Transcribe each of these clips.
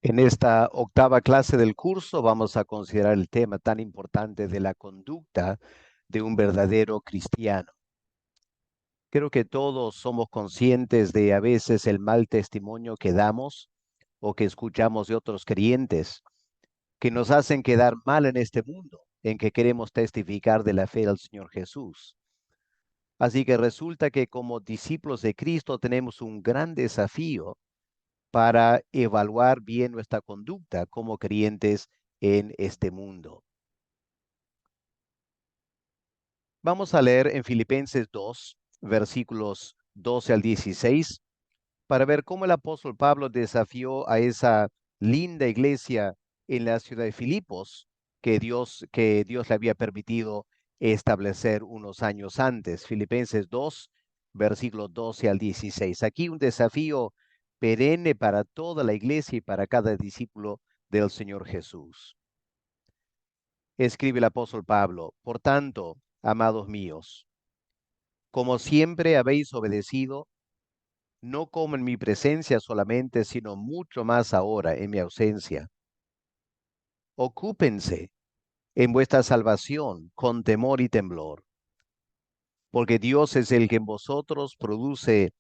En esta octava clase del curso vamos a considerar el tema tan importante de la conducta de un verdadero cristiano. Creo que todos somos conscientes de a veces el mal testimonio que damos o que escuchamos de otros creyentes que nos hacen quedar mal en este mundo en que queremos testificar de la fe del Señor Jesús. Así que resulta que como discípulos de Cristo tenemos un gran desafío para evaluar bien nuestra conducta como creyentes en este mundo. Vamos a leer en Filipenses 2, versículos 12 al 16, para ver cómo el apóstol Pablo desafió a esa linda iglesia en la ciudad de Filipos que Dios le había permitido establecer unos años antes. Filipenses 2, versículos 12 al 16. Aquí un desafío perenne para toda la iglesia y para cada discípulo del Señor Jesús. Escribe el apóstol Pablo: por tanto, amados míos, como siempre habéis obedecido, no como en mi presencia solamente, sino mucho más ahora en mi ausencia. Ocúpense en vuestra salvación con temor y temblor, porque Dios es el que en vosotros produce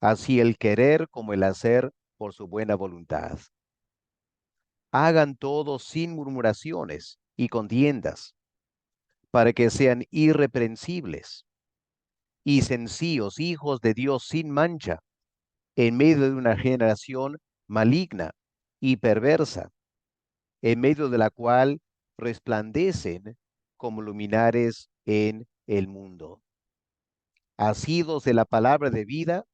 así el querer como el hacer por su buena voluntad. Hagan todo sin murmuraciones y contiendas, para que sean irreprensibles y sencillos, hijos de Dios sin mancha, en medio de una generación maligna y perversa, en medio de la cual resplandecen como luminares en el mundo, asidos de la palabra de vida,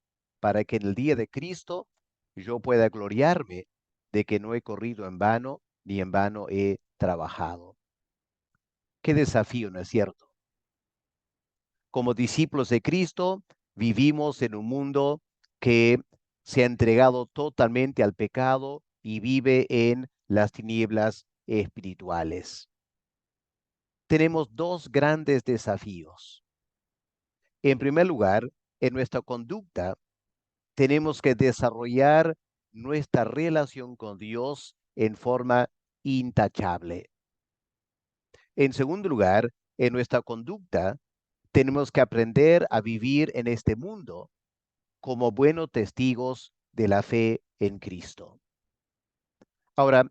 para que en el día de Cristo yo pueda gloriarme de que no he corrido en vano, ni en vano he trabajado. Qué desafío, ¿no es cierto? Como discípulos de Cristo, vivimos en un mundo que se ha entregado totalmente al pecado y vive en las tinieblas espirituales. Tenemos dos grandes desafíos. En primer lugar, en nuestra conducta, tenemos que desarrollar nuestra relación con Dios en forma intachable. En segundo lugar, en nuestra conducta, tenemos que aprender a vivir en este mundo como buenos testigos de la fe en Cristo. Ahora,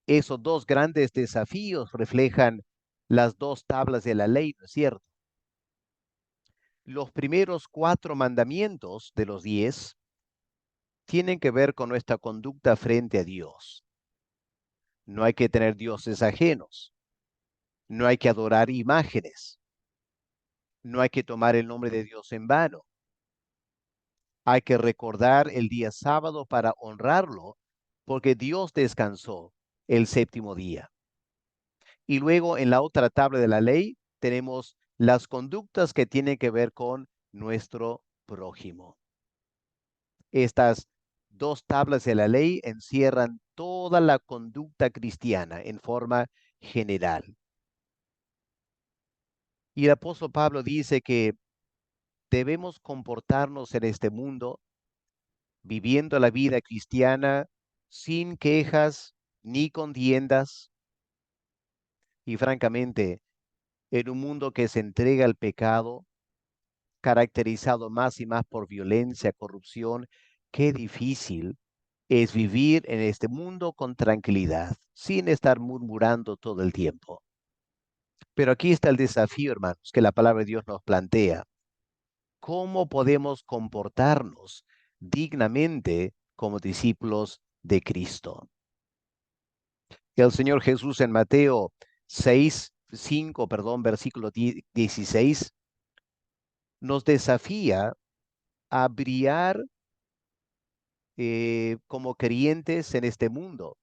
esos dos grandes desafíos reflejan las dos tablas de la ley, ¿no es cierto? Los primeros 4 mandamientos de los 10 tienen que ver con nuestra conducta frente a Dios. No hay que tener dioses ajenos, no hay que adorar imágenes, no hay que tomar el nombre de Dios en vano, hay que recordar el día sábado para honrarlo, porque Dios descansó el séptimo día. Y luego en la otra tabla de la ley tenemos las conductas que tienen que ver con nuestro prójimo. Estas dos tablas de la ley encierran toda la conducta cristiana en forma general. Y el apóstol Pablo dice que debemos comportarnos en este mundo viviendo la vida cristiana sin quejas ni contiendas. Y francamente, en un mundo que se entrega al pecado, caracterizado más y más por violencia, corrupción, qué difícil es vivir en este mundo con tranquilidad, sin estar murmurando todo el tiempo. Pero aquí está el desafío, hermanos, que la palabra de Dios nos plantea. ¿Cómo podemos comportarnos dignamente como discípulos de Cristo? El Señor Jesús en Mateo 5, versículo 16, nos desafía a brillar como creyentes en este mundo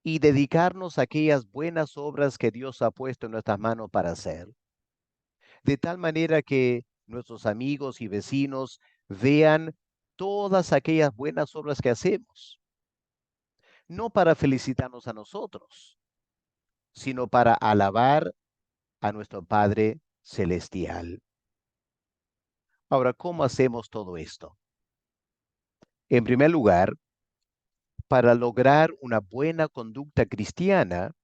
y dedicarnos a aquellas buenas obras que Dios ha puesto en nuestras manos para hacer. De tal manera que nuestros amigos y vecinos vean todas aquellas buenas obras que hacemos, no para felicitarnos a nosotros, sino para alabar a nuestro Padre Celestial. Ahora, ¿cómo hacemos todo esto? En primer lugar, Para lograr una buena conducta cristiana,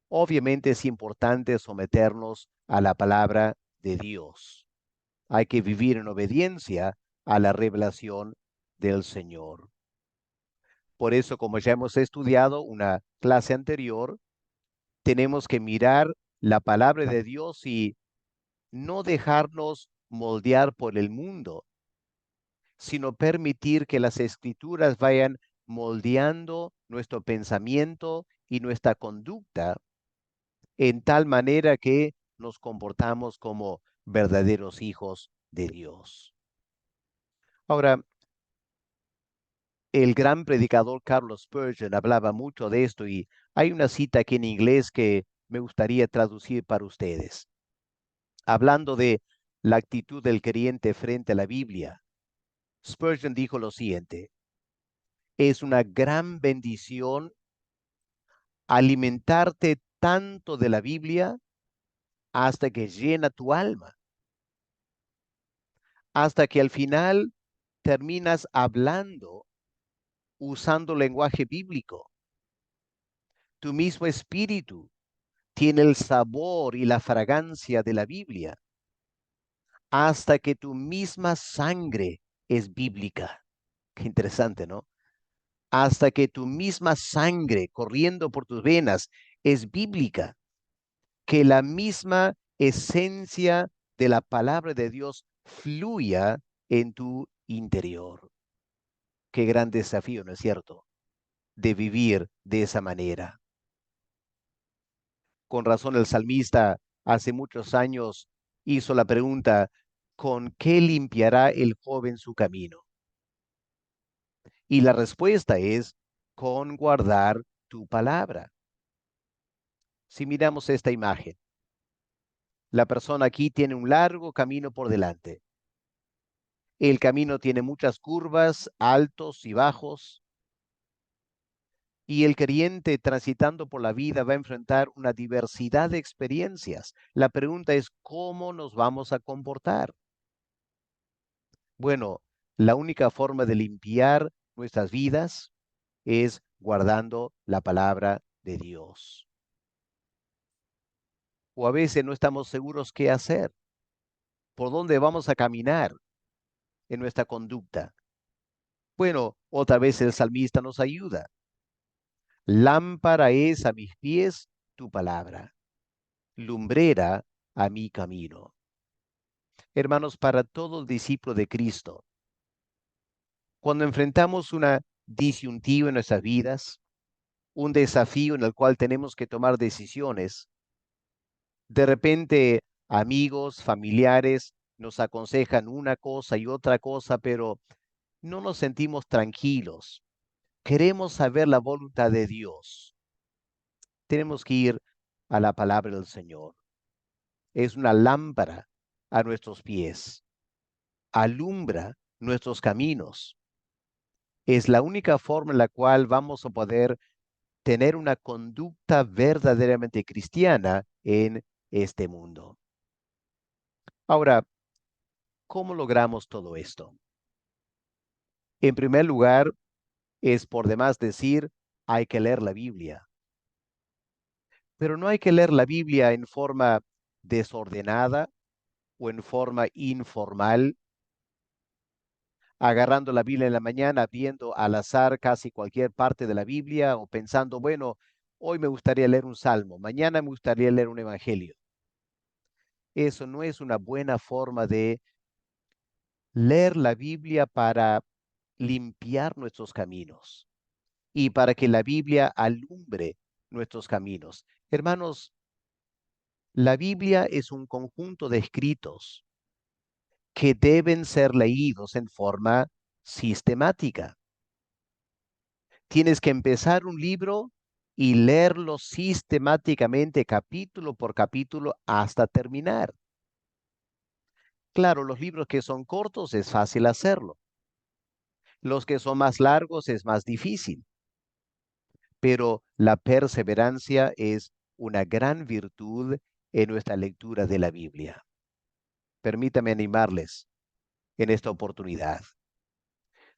obviamente es importante someternos a la palabra de Dios. Hay que vivir en obediencia a la revelación del Señor. Por eso, como ya hemos estudiado una clase anterior, tenemos que mirar la palabra de Dios y no dejarnos moldear por el mundo, sino permitir que las escrituras vayan moldeando nuestro pensamiento y nuestra conducta en tal manera que nos comportamos como verdaderos hijos de Dios. Ahora, el gran predicador Carlos Spurgeon hablaba mucho de esto y hay una cita aquí en inglés que me gustaría traducir para ustedes. Hablando de la actitud del creyente frente a la Biblia, Spurgeon dijo lo siguiente: es una gran bendición alimentarte tanto de la Biblia hasta que llena tu alma, hasta que al final terminas hablando usando lenguaje bíblico. Tu mismo espíritu tiene el sabor y la fragancia de la Biblia, hasta que tu misma sangre es bíblica. Qué interesante, ¿no? Hasta que tu misma sangre corriendo por tus venas es bíblica, que la misma esencia de la palabra de Dios fluya en tu interior. Qué gran desafío, ¿no es cierto? De vivir de esa manera. Con razón el salmista hace muchos años hizo la pregunta: ¿con qué limpiará el joven su camino? Y la respuesta es: con guardar tu palabra. Si miramos esta imagen, la persona aquí tiene un largo camino por delante. El camino tiene muchas curvas, altos y bajos, y el creyente transitando por la vida va a enfrentar una diversidad de experiencias. La pregunta es: ¿cómo nos vamos a comportar? Bueno, la única forma de limpiar nuestras vidas es guardando la palabra de Dios. O a veces no estamos seguros qué hacer, por dónde vamos a caminar en nuestra conducta. Bueno, otra vez el salmista nos ayuda. Lámpara es a mis pies tu palabra, lumbrera a mi camino. Hermanos, para todo discípulo de Cristo, cuando enfrentamos una disyuntiva en nuestras vidas, un desafío en el cual tenemos que tomar decisiones, de repente amigos, familiares nos aconsejan una cosa y otra cosa, pero no nos sentimos tranquilos. Queremos saber la voluntad de Dios. Tenemos que ir a la palabra del Señor. Es una lámpara a nuestros pies, alumbra nuestros caminos. Es la única forma en la cual vamos a poder tener una conducta verdaderamente cristiana en este mundo. Ahora, ¿cómo logramos todo esto? En primer lugar, es por demás decir, hay que leer la Biblia. Pero no hay que leer la Biblia en forma desordenada o en forma informal, agarrando la Biblia en la mañana, viendo al azar casi cualquier parte de la Biblia o pensando, bueno, hoy me gustaría leer un salmo, mañana me gustaría leer un evangelio. Eso no es una buena forma de leer la Biblia para limpiar nuestros caminos y para que la Biblia alumbre nuestros caminos. Hermanos, la Biblia es un conjunto de escritos que deben ser leídos en forma sistemática. Tienes que empezar un libro y leerlo sistemáticamente, capítulo por capítulo, hasta terminar. Claro, los libros que son cortos es fácil hacerlo. Los que son más largos es más difícil. Pero la perseverancia es una gran virtud en nuestra lectura de la Biblia. Permítame animarles en esta oportunidad.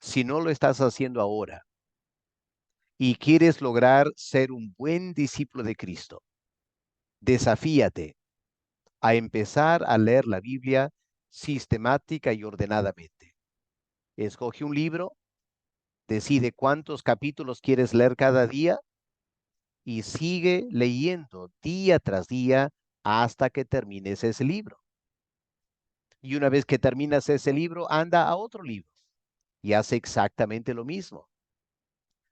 Si no lo estás haciendo ahora, y quieres lograr ser un buen discípulo de Cristo, desafíate a empezar a leer la Biblia sistemática y ordenadamente. Escoge un libro, decide cuántos capítulos quieres leer cada día y sigue leyendo día tras día hasta que termines ese libro. Y una vez que terminas ese libro, anda a otro libro y hace exactamente lo mismo.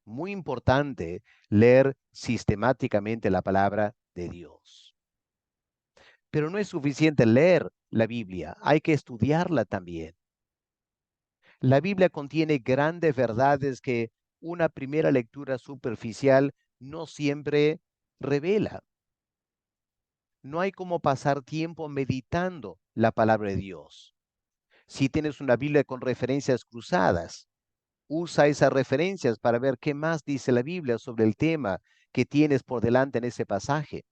Muy importante leer sistemáticamente la palabra de Dios. Pero no es suficiente leer la Biblia, hay que estudiarla también. La Biblia contiene grandes verdades que una primera lectura superficial no siempre revela. No hay como pasar tiempo meditando la palabra de Dios. Si tienes una Biblia con referencias cruzadas, usa esas referencias para ver qué más dice la Biblia sobre el tema que tienes por delante en ese pasaje.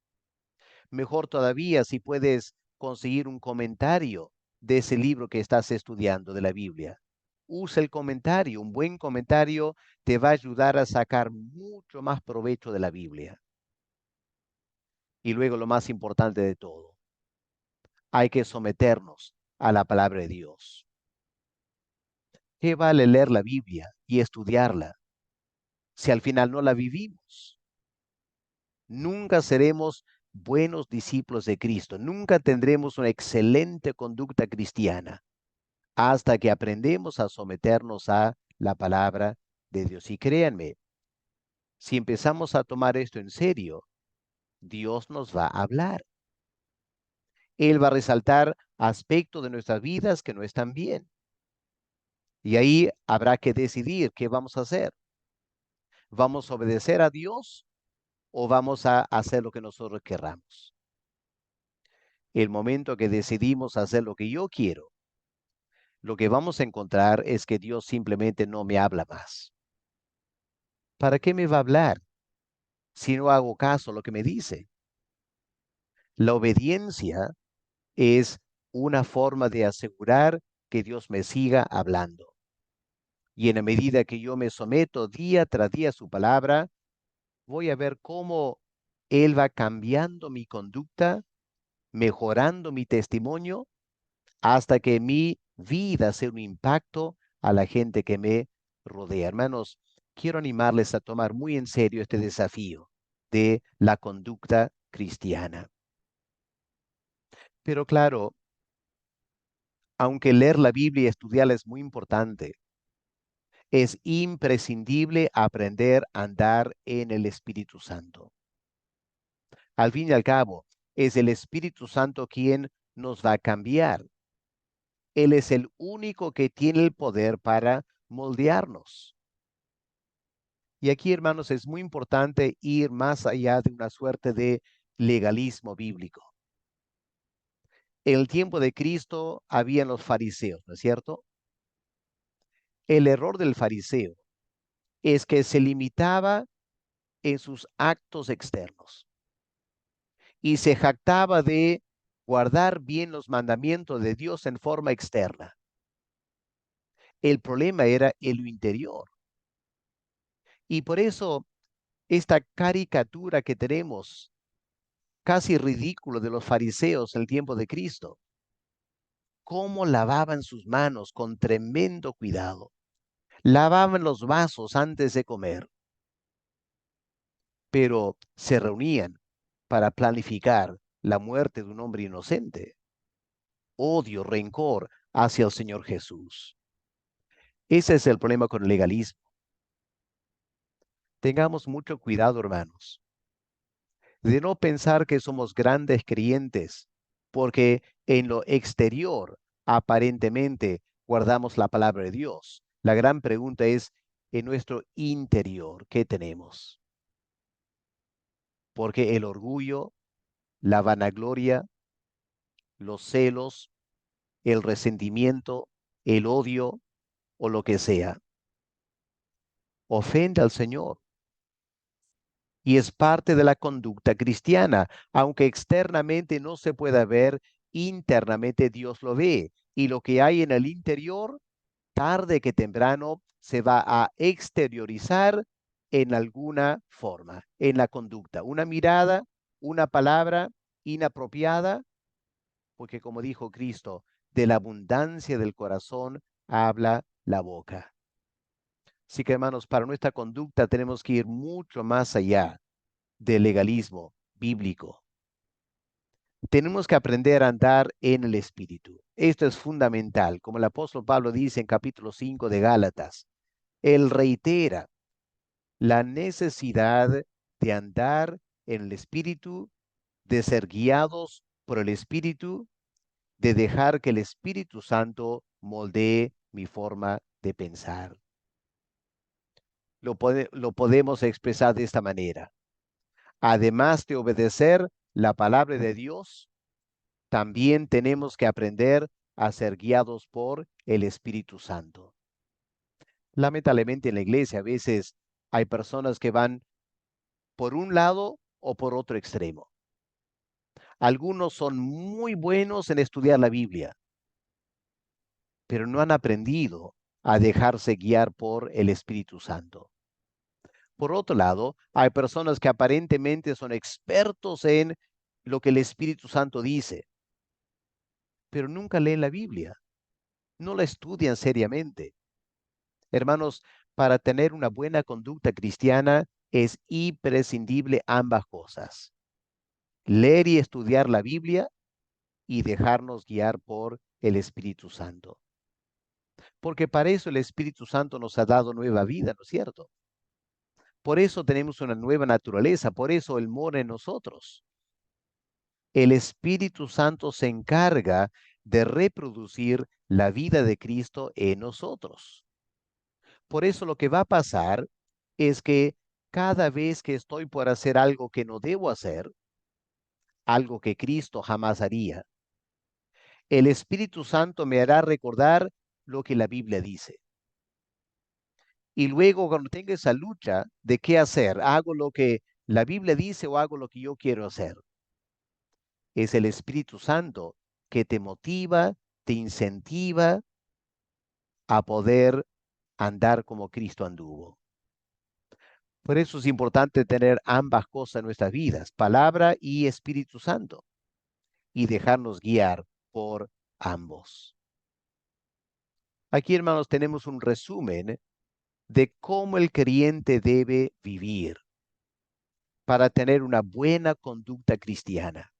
Mejor todavía si puedes conseguir un comentario de ese libro que estás estudiando de la Biblia. Usa el comentario, un buen comentario te va a ayudar a sacar mucho más provecho de la Biblia. Y luego lo más importante de todo, hay que someternos a la palabra de Dios. ¿Qué vale leer la Biblia y estudiarla si al final no la vivimos? Nunca seremos buenos discípulos de Cristo, nunca tendremos una excelente conducta cristiana hasta que aprendemos a someternos a la palabra de Dios. Y créanme, si empezamos a tomar esto en serio, Dios nos va a hablar. Él va a resaltar aspectos de nuestras vidas que no están bien. Y ahí habrá que decidir qué vamos a hacer. ¿Vamos a obedecer a Dios o vamos a hacer lo que nosotros querramos? El momento que decidimos hacer lo que yo quiero, lo que vamos a encontrar es que Dios simplemente no me habla más. ¿Para qué me va a hablar si no hago caso a lo que me dice? La obediencia es una forma de asegurar que Dios me siga hablando. Y en la medida que yo me someto día tras día a su palabra, voy a ver cómo Él va cambiando mi conducta, mejorando mi testimonio, hasta que mi vida sea un impacto a la gente que me rodea. Hermanos, quiero animarles a tomar muy en serio este desafío de la conducta cristiana. Pero claro, aunque leer la Biblia y estudiarla es muy importante, es imprescindible aprender a andar en el Espíritu Santo. Al fin y al cabo, es el Espíritu Santo quien nos va a cambiar. Él es el único que tiene el poder para moldearnos. Y aquí, hermanos, es muy importante ir más allá de una suerte de legalismo bíblico. En el tiempo de Cristo habían los fariseos, ¿no es cierto? El error del fariseo es que se limitaba en sus actos externos y se jactaba de guardar bien los mandamientos de Dios en forma externa. El problema era en lo interior. Y por eso esta caricatura que tenemos, casi ridículo, de los fariseos en el tiempo de Cristo, cómo lavaban sus manos con tremendo cuidado, lavaban los vasos antes de comer, pero se reunían para planificar la muerte de un hombre inocente. Odio, rencor hacia el Señor Jesús. Ese es el problema con el legalismo. Tengamos mucho cuidado, hermanos, de no pensar que somos grandes creyentes, porque en lo exterior aparentemente guardamos la palabra de Dios. La gran pregunta es, en nuestro interior, ¿qué tenemos? Porque el orgullo, la vanagloria, los celos, el resentimiento, el odio o lo que sea, ofende al Señor. Y es parte de la conducta cristiana. Aunque externamente no se pueda ver, internamente Dios lo ve. Y lo que hay en el interior, tarde que temprano, se va a exteriorizar en alguna forma, en la conducta. Una mirada, una palabra inapropiada, porque como dijo Cristo, de la abundancia del corazón habla la boca. Así que hermanos, para nuestra conducta tenemos que ir mucho más allá del legalismo bíblico. Tenemos que aprender a andar en el Espíritu. Esto es fundamental, como el apóstol Pablo dice en capítulo 5 de Gálatas. Él reitera la necesidad de andar en el Espíritu, de ser guiados por el Espíritu, de dejar que el Espíritu Santo moldee mi forma de pensar. Lo podemos expresar de esta manera. Además de obedecer la palabra de Dios, también tenemos que aprender a ser guiados por el Espíritu Santo. Lamentablemente en la iglesia a veces hay personas que van por un lado o por otro extremo. Algunos son muy buenos en estudiar la Biblia, pero no han aprendido a dejarse guiar por el Espíritu Santo. Por otro lado, hay personas que aparentemente son expertos en lo que el Espíritu Santo dice, pero nunca leen la Biblia, no la estudian seriamente. Hermanos, para tener una buena conducta cristiana es imprescindible ambas cosas: leer y estudiar la Biblia y dejarnos guiar por el Espíritu Santo. Porque para eso el Espíritu Santo nos ha dado nueva vida, ¿no es cierto? Por eso tenemos una nueva naturaleza, por eso Él mora en nosotros. El Espíritu Santo se encarga de reproducir la vida de Cristo en nosotros. Por eso lo que va a pasar es que cada vez que estoy por hacer algo que no debo hacer, algo que Cristo jamás haría, el Espíritu Santo me hará recordar lo que la Biblia dice. Y luego cuando tenga esa lucha de qué hacer, hago lo que la Biblia dice o hago lo que yo quiero hacer. Es el Espíritu Santo que te motiva, te incentiva a poder andar como Cristo anduvo. Por eso es importante tener ambas cosas en nuestras vidas, palabra y Espíritu Santo, y dejarnos guiar por ambos. Aquí, hermanos, tenemos un resumen de cómo el creyente debe vivir para tener una buena conducta cristiana.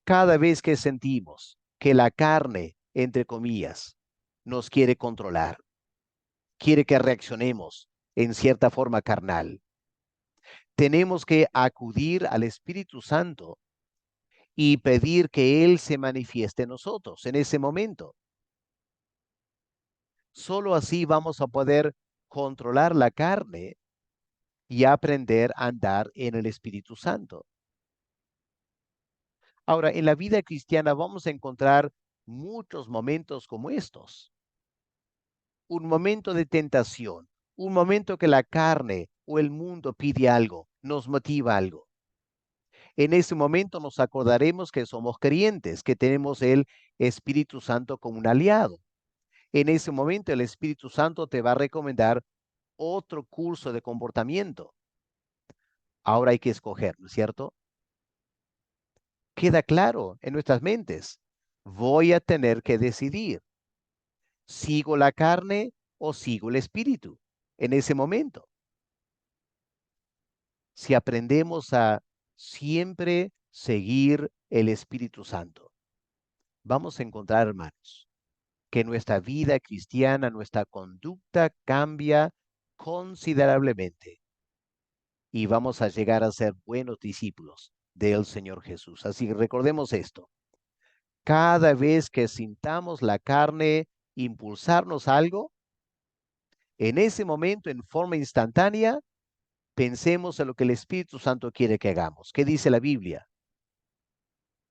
Cada vez que sentimos que la carne, entre comillas, nos quiere controlar, quiere que reaccionemos en cierta forma carnal, tenemos que acudir al Espíritu Santo y pedir que Él se manifieste en nosotros en ese momento. Solo así vamos a poder controlar la carne y aprender a andar en el Espíritu Santo. Ahora, en la vida cristiana vamos a encontrar muchos momentos como estos. Un momento de tentación, un momento que la carne o el mundo pide algo, nos motiva algo. En ese momento nos acordaremos que somos creyentes, que tenemos el Espíritu Santo como un aliado. En ese momento el Espíritu Santo te va a recomendar otro curso de comportamiento. Ahora hay que escoger, ¿no es cierto? Queda claro en nuestras mentes. Voy a tener que decidir. ¿Sigo la carne o sigo el Espíritu? En ese momento, si aprendemos a siempre seguir el Espíritu Santo, vamos a encontrar, hermanos, que nuestra vida cristiana, nuestra conducta cambia considerablemente y vamos a llegar a ser buenos discípulos del Señor Jesús. Así que recordemos esto. Cada vez que sintamos la carne impulsarnos a algo, en ese momento, en forma instantánea, pensemos en lo que el Espíritu Santo quiere que hagamos. ¿Qué dice la Biblia?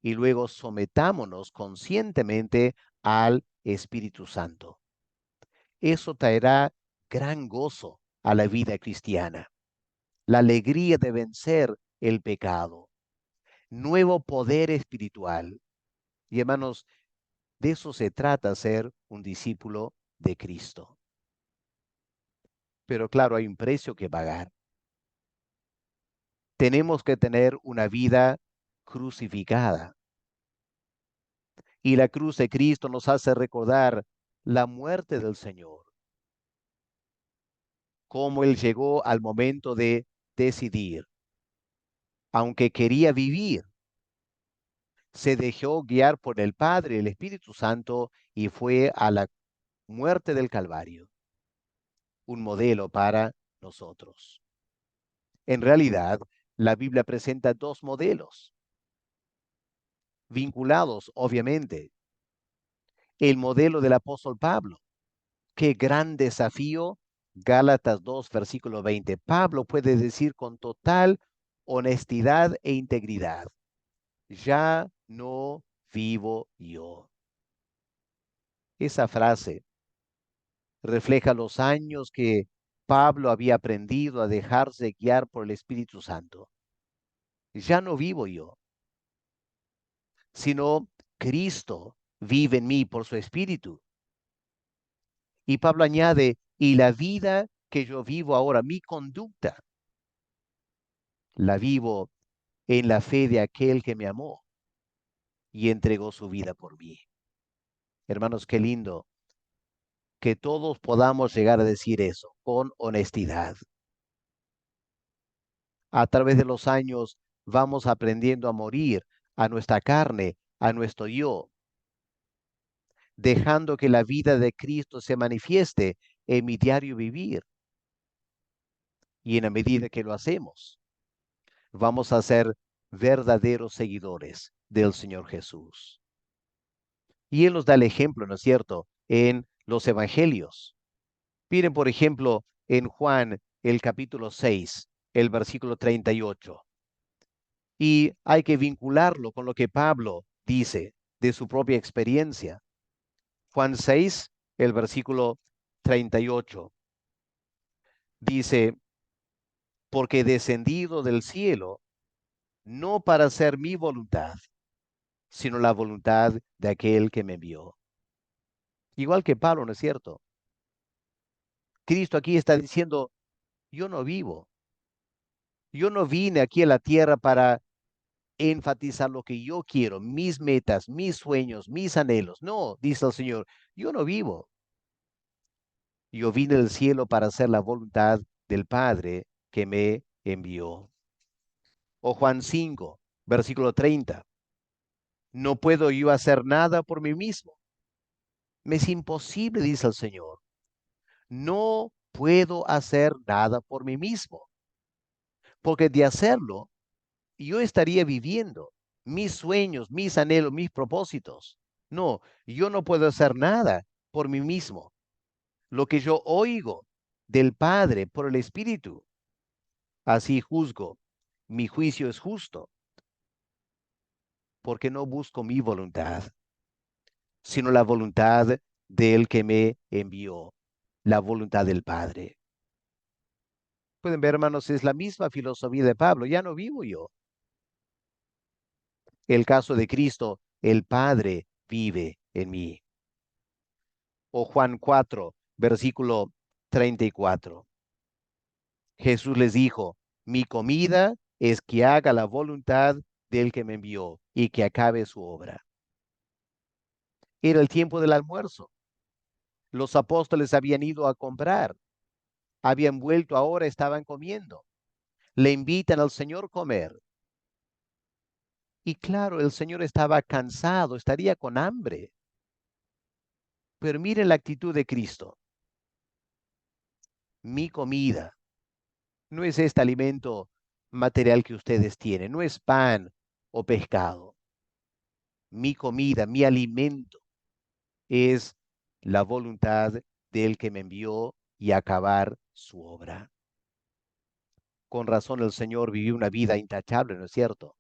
Y luego sometámonos conscientemente al Espíritu Santo. Eso traerá gran gozo a la vida cristiana, la alegría de vencer el pecado, nuevo poder espiritual. Y hermanos, de eso se trata ser un discípulo de Cristo. Pero claro, hay un precio que pagar. Tenemos que tener una vida crucificada. Y la cruz de Cristo nos hace recordar la muerte del Señor, cómo Él llegó al momento de decidir. Aunque quería vivir, se dejó guiar por el Padre, el Espíritu Santo, y fue a la muerte del Calvario, un modelo para nosotros. En realidad, la Biblia presenta dos modelos, vinculados, obviamente. El modelo del apóstol Pablo. Qué gran desafío. Gálatas 2, versículo 20. Pablo puede decir con total honestidad e integridad, ya no vivo yo. Esa frase refleja los años que Pablo había aprendido a dejarse guiar por el Espíritu Santo. Ya no vivo yo, sino Cristo vive en mí por su Espíritu. Y Pablo añade, y la vida que yo vivo ahora, mi conducta, la vivo en la fe de aquel que me amó y entregó su vida por mí. Hermanos, qué lindo que todos podamos llegar a decir eso con honestidad. A través de los años vamos aprendiendo a morir a nuestra carne, a nuestro yo, dejando que la vida de Cristo se manifieste en mi diario vivir. Y en la medida que lo hacemos, vamos a ser verdaderos seguidores del Señor Jesús. Y Él nos da el ejemplo, ¿no es cierto?, en los evangelios. Miren, por ejemplo, en Juan, el capítulo 6, el versículo 38. Y hay que vincularlo con lo que Pablo dice de su propia experiencia. Juan 6, el versículo 38. Dice, porque he descendido del cielo, no para hacer mi voluntad, sino la voluntad de aquel que me envió. Igual que Pablo, ¿no es cierto? Cristo aquí está diciendo, yo no vivo. Yo no vine aquí a la tierra para enfatizar lo que yo quiero, mis metas, mis sueños, mis anhelos. No, dice el Señor, yo no vivo. Yo vine del cielo para hacer la voluntad del Padre que me envió. O Juan 5, versículo 30. No puedo yo hacer nada por mí mismo. Me es imposible, dice el Señor. No puedo hacer nada por mí mismo, porque de hacerlo, yo estaría viviendo mis sueños, mis anhelos, mis propósitos. No, yo no puedo hacer nada por mí mismo. Lo que yo oigo del Padre por el Espíritu, así juzgo. Mi juicio es justo, porque no busco mi voluntad, sino la voluntad del que me envió, la voluntad del Padre. Pueden ver, hermanos, es la misma filosofía de Pablo. Ya no vivo yo. El caso de Cristo, el Padre vive en mí. O Juan 4, versículo 34. Jesús les dijo, mi comida es que haga la voluntad del que me envió y que acabe su obra. Era el tiempo del almuerzo. Los apóstoles habían ido a comprar, habían vuelto ahora, estaban comiendo. Le invitan al Señor a comer. Y claro, el Señor estaba cansado, estaría con hambre. Pero miren la actitud de Cristo. Mi comida no es este alimento material que ustedes tienen, no es pan o pescado. Mi comida, mi alimento es la voluntad del que me envió y acabar su obra. Con razón el Señor vivió una vida intachable, ¿no es cierto?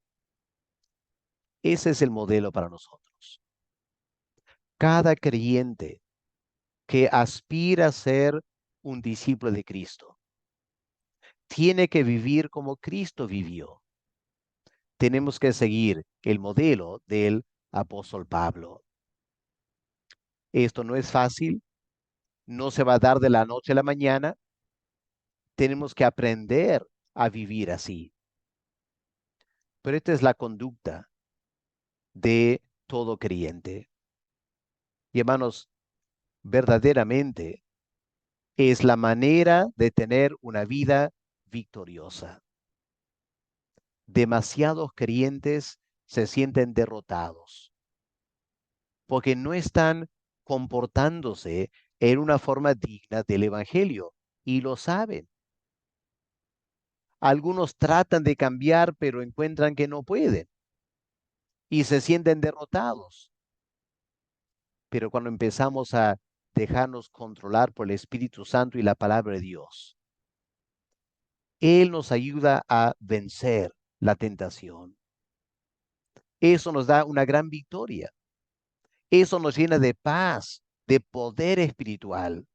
Ese es el modelo para nosotros. Cada creyente que aspira a ser un discípulo de Cristo tiene que vivir como Cristo vivió. Tenemos que seguir el modelo del apóstol Pablo. Esto no es fácil, no se va a dar de la noche a la mañana, Tenemos que aprender a vivir así. Pero esta es la conducta de todo creyente. Y hermanos, verdaderamente es la manera de tener una vida victoriosa. Demasiados creyentes se sienten derrotados porque no están comportándose en una forma digna del Evangelio y lo saben. Algunos tratan de cambiar, pero encuentran que no pueden y se sienten derrotados. Pero cuando empezamos a dejarnos controlar por el Espíritu Santo y la palabra de Dios, Él nos ayuda a vencer la tentación. Eso nos da una gran victoria. Eso nos llena de paz, de poder espiritual.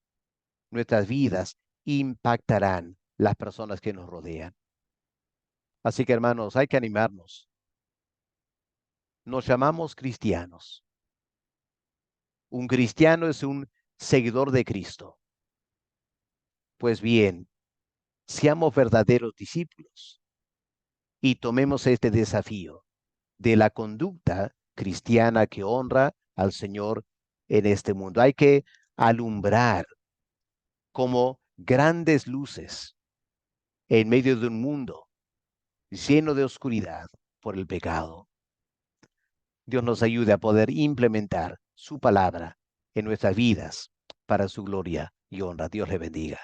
Nuestras vidas impactarán las personas que nos rodean. Así que hermanos, hay que animarnos. Nos llamamos cristianos. Un cristiano es un seguidor de Cristo. Pues bien, seamos verdaderos discípulos y tomemos este desafío de la conducta cristiana que honra al Señor en este mundo. Hay que alumbrar como grandes luces en medio de un mundo lleno de oscuridad por el pecado. Dios nos ayude a poder implementar su palabra en nuestras vidas para su gloria y honra. Dios le bendiga.